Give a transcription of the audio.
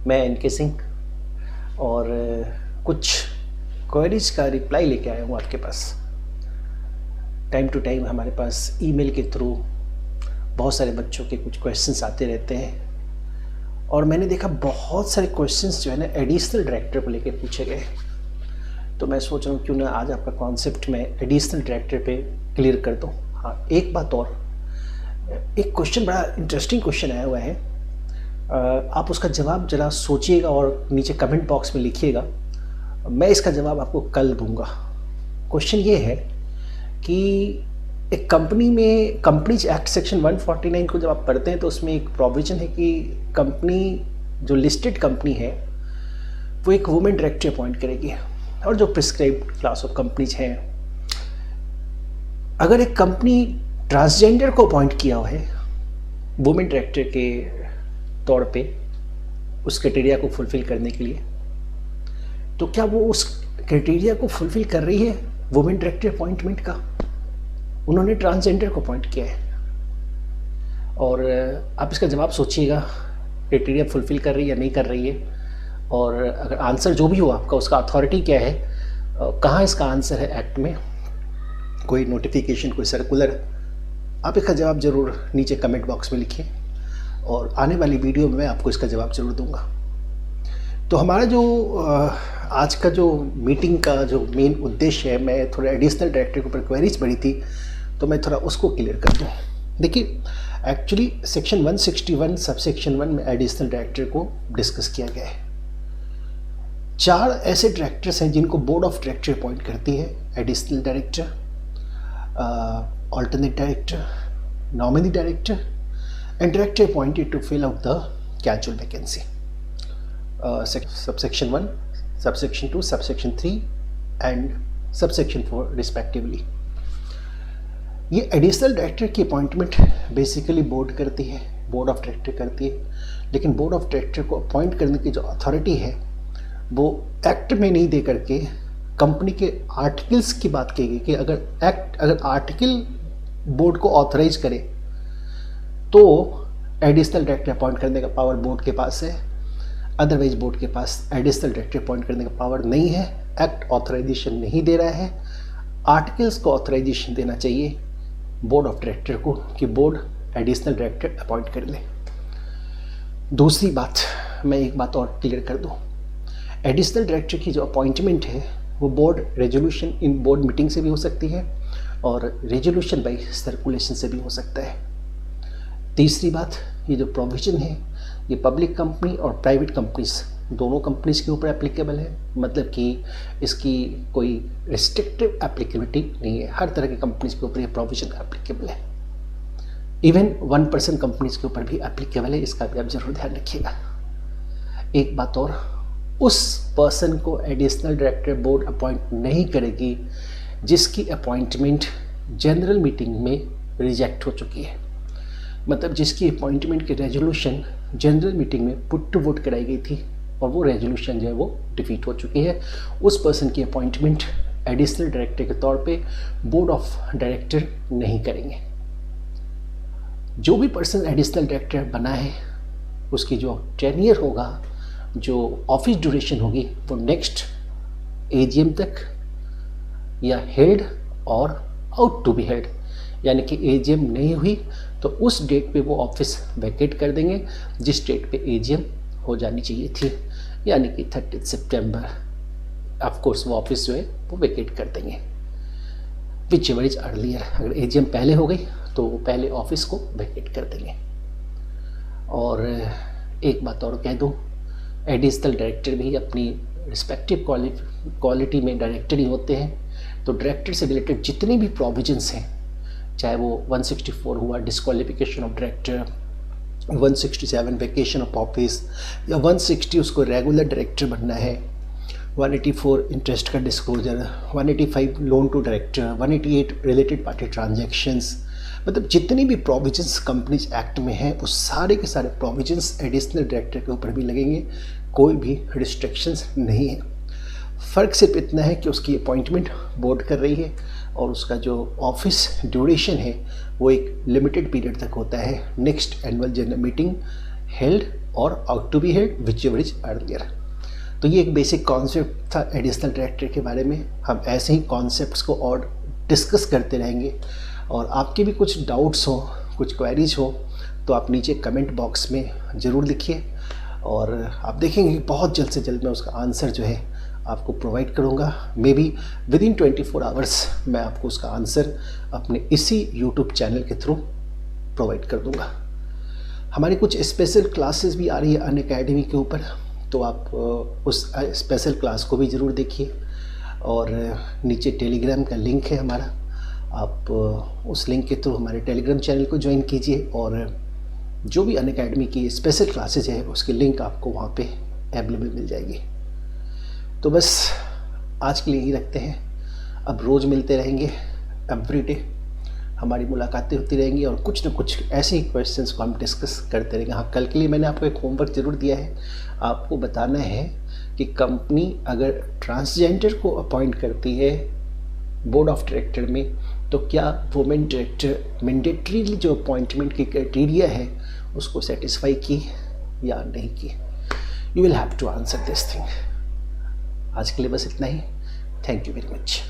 मैं एनके सिंह और कुछ क्वेरीज का रिप्लाई लेके आया हूँ आपके पास। टाइम टू टाइम हमारे पास ईमेल के थ्रू बहुत सारे बच्चों के कुछ क्वेश्चंस आते रहते हैं और मैंने देखा बहुत सारे क्वेश्चंस जो है ना एडिशनल डायरेक्टर को लेके पूछे गए। तो मैं सोच रहा हूँ क्यों ना आज आपका कॉन्सेप्ट मैं एडिशनल डायरेक्टर पे क्लियर कर दूँ। हाँ, एक बात और, एक क्वेश्चन बड़ा इंटरेस्टिंग क्वेश्चन आया हुआ है, आप उसका जवाब ज़रा सोचिएगा और नीचे कमेंट बॉक्स में लिखिएगा। मैं इसका जवाब आपको कल दूंगा। क्वेश्चन ये है कि एक कंपनी में कंपनीज एक्ट सेक्शन 149 को जब आप पढ़ते हैं तो उसमें एक प्रोविजन है कि कंपनी जो लिस्टेड कंपनी है वो एक वुमेन डायरेक्टर अपॉइंट करेगी और जो प्रिस्क्राइब्ड क्लास ऑफ कंपनीज हैं। अगर एक कंपनी ट्रांसजेंडर को अपॉइंट किया हुआ है वुमेन डायरेक्टर के तौर पे उस क्राइटेरिया को फुलफिल करने के लिए, तो क्या वो उस क्राइटेरिया को फुलफिल कर रही है वुमेन डायरेक्टर अपॉइंटमेंट का? उन्होंने ट्रांसजेंडर को अपॉइंट किया है और आप इसका जवाब सोचिएगा, क्राइटेरिया फुलफिल कर रही है या नहीं कर रही है। और अगर आंसर जो भी हो आपका, उसका अथॉरिटी क्या है, कहाँ इसका आंसर है एक्ट में, कोई नोटिफिकेशन, कोई सर्कुलर, आप इसका जवाब ज़रूर नीचे कमेंट बॉक्स में लिखिए और आने वाली वीडियो में मैं आपको इसका जवाब ज़रूर दूंगा। तो हमारा जो आज का जो मीटिंग का जो मेन उद्देश्य है, मैं थोड़ा एडिशनल डायरेक्टर के ऊपर क्वेरीज पड़ी थी तो मैं थोड़ा उसको क्लियर कर दूँ। देखिए, एक्चुअली सेक्शन 161 सबसेक्शन 1 में एडिशनल डायरेक्टर को डिस्कस किया गया है। 4 ऐसे डायरेक्टर्स हैं जिनको बोर्ड ऑफ डायरेक्टर अपॉइंट करती है: additional director, alternate director, nominee director, and director appointed to fill out the casual vacancy. Subsection 1, subsection 2, subsection 3 and subsection 4 respectively. ये एडिशनल डायरेक्टर की अपॉइंटमेंट बेसिकली बोर्ड करती है, board of director करती है, लेकिन board of director को appoint करने की जो अथॉरिटी है वो एक्ट में नहीं दे करके कंपनी के आर्टिकल्स की बात की गई कि अगर आर्टिकल बोर्ड को ऑथराइज करे तो एडिशनल डायरेक्टर अपॉइंट करने का पावर बोर्ड के पास है, अदरवाइज बोर्ड के पास एडिशनल डायरेक्टर अपॉइंट करने का पावर नहीं है। एक्ट ऑथराइजेशन नहीं दे रहा है, आर्टिकल्स को ऑथराइजेशन देना चाहिए बोर्ड ऑफ डायरेक्टर को कि बोर्ड एडिशनल डायरेक्टर अपॉइंट कर ले। दूसरी बात, मैं एक बात और क्लियर कर दूं, एडिशनल डायरेक्टर की जो अपॉइंटमेंट है वो board resolution in board meeting से भी हो सकती है और रेजोल्यूशन बाय सर्कुलेशन से भी हो सकता है। तीसरी बात, ये जो प्रोविजन है ये पब्लिक कंपनी और प्राइवेट कंपनीज दोनों कंपनीज के ऊपर एप्लीकेबल है, मतलब कि इसकी कोई रिस्ट्रिक्टिव एप्लीकेबिलिटी नहीं है, हर तरह की कंपनीज के ऊपर ये प्रोविजन एप्लीकेबल है। इवन 1% कंपनीज के ऊपर भी एप्लीकेबल है, इसका भी आप जरूर ध्यान रखिएगा। एक बात और, उस पर्सन को एडिशनल डायरेक्टर बोर्ड अपॉइंट नहीं करेगी जिसकी अपॉइंटमेंट जनरल मीटिंग में रिजेक्ट हो चुकी है, मतलब जिसकी अपॉइंटमेंट की रेजोल्यूशन जनरल मीटिंग में पुट टू वोट कराई गई थी और वो रेजोल्यूशन जो है वो डिफीट हो चुकी है। उस पर्सन की अपॉइंटमेंट एडिशनल डायरेक्टर के तौर पे बोर्ड ऑफ डायरेक्टर नहीं करेंगे। जो भी पर्सन एडिशनल डायरेक्टर बना है उसकी जो टेन्योर होगा, जो ऑफिस ड्यूरेशन होगी, वो नेक्स्ट एजीएम तक या held or ought to be held, यानी कि एजीएम नहीं हुई तो उस डेट पे वो ऑफिस वैकेट कर देंगे जिस डेट पे एजीएम हो जानी चाहिए थी, यानी कि 30 सितंबर। ऑफ कोर्स वो ऑफिस जो है वो वैकेट कर देंगे विच एवर इज अर्लियर। अगर एजीएम पहले हो गई तो वो पहले ऑफिस को वैकेट कर देंगे। और एक बात और कह दूँ, एडिशनल डायरेक्टर भी अपनी रिस्पेक्टिव क्वालिटी में डायरेक्टर ही होते हैं, तो डायरेक्टर से रिलेटेड जितने भी प्रोविजंस हैं, चाहे वो 164 हुआ disqualification of director, 167 vacation of office, या 160 उसको रेगुलर डायरेक्टर बनना है, 184 इंटरेस्ट का disclosure, 185 loan to director, 188 related party transactions, मतलब जितनी भी प्रोविजंस कंपनीज एक्ट में हैं वो सारे के सारे प्रोविजंस एडिशनल डायरेक्टर के ऊपर भी लगेंगे, कोई भी रिस्ट्रिक्शंस नहीं है। फ़र्क सिर्फ इतना है कि उसकी अपॉइंटमेंट बोर्ड कर रही है और उसका जो ऑफिस ड्यूरेशन है वो एक लिमिटेड पीरियड तक होता है, next annual general meeting held or ought to be held whichever is earlier. तो ये एक बेसिक कॉन्सेप्ट था एडिशनल डायरेक्टर के बारे में। हम ऐसे ही कॉन्सेप्ट्स को और डिस्कस करते रहेंगे, और आपके भी कुछ डाउट्स हो, कुछ क्वेरीज हो, तो आप नीचे कमेंट बॉक्स में ज़रूर लिखिए, और आप देखेंगे कि बहुत जल्द से जल्द मैं उसका आंसर जो है आपको प्रोवाइड करूँगा। May be with in 24 hours मैं आपको उसका आंसर अपने इसी यूट्यूब चैनल के थ्रू प्रोवाइड कर दूँगा। हमारी कुछ स्पेशल क्लासेस भी आ रही है अनअकैडमी के ऊपर, तो आप उस स्पेशल क्लास को भी ज़रूर देखिए, और नीचे टेलीग्राम का लिंक है हमारा, आप उस लिंक के थ्रू हमारे टेलीग्राम चैनल को ज्वाइन कीजिए, और जो भी अनअकैडमी की स्पेशल क्लासेज है उसकी लिंक आपको वहाँ पे अवेलेबल मिल जाएगी। तो बस आज के लिए यही रखते हैं, अब रोज़ मिलते रहेंगे, एवरीडे हमारी मुलाकातें होती रहेंगी, और कुछ न कुछ ऐसे ही क्वेश्चंस को हम डिस्कस करते रहेंगे। हाँ, कल के लिए मैंने आपको एक होमवर्क ज़रूर दिया है, आपको बताना है कि कंपनी अगर ट्रांसजेंडर को अपॉइंट करती है बोर्ड ऑफ डायरेक्टर में, तो क्या वुमेन डायरेक्टर मैंडेटरीली जो अपॉइंटमेंट की क्राइटेरिया है उसको सेटिस्फाई की या नहीं की। You will have to answer this thing. आज के लिए बस इतना ही। Thank you very much.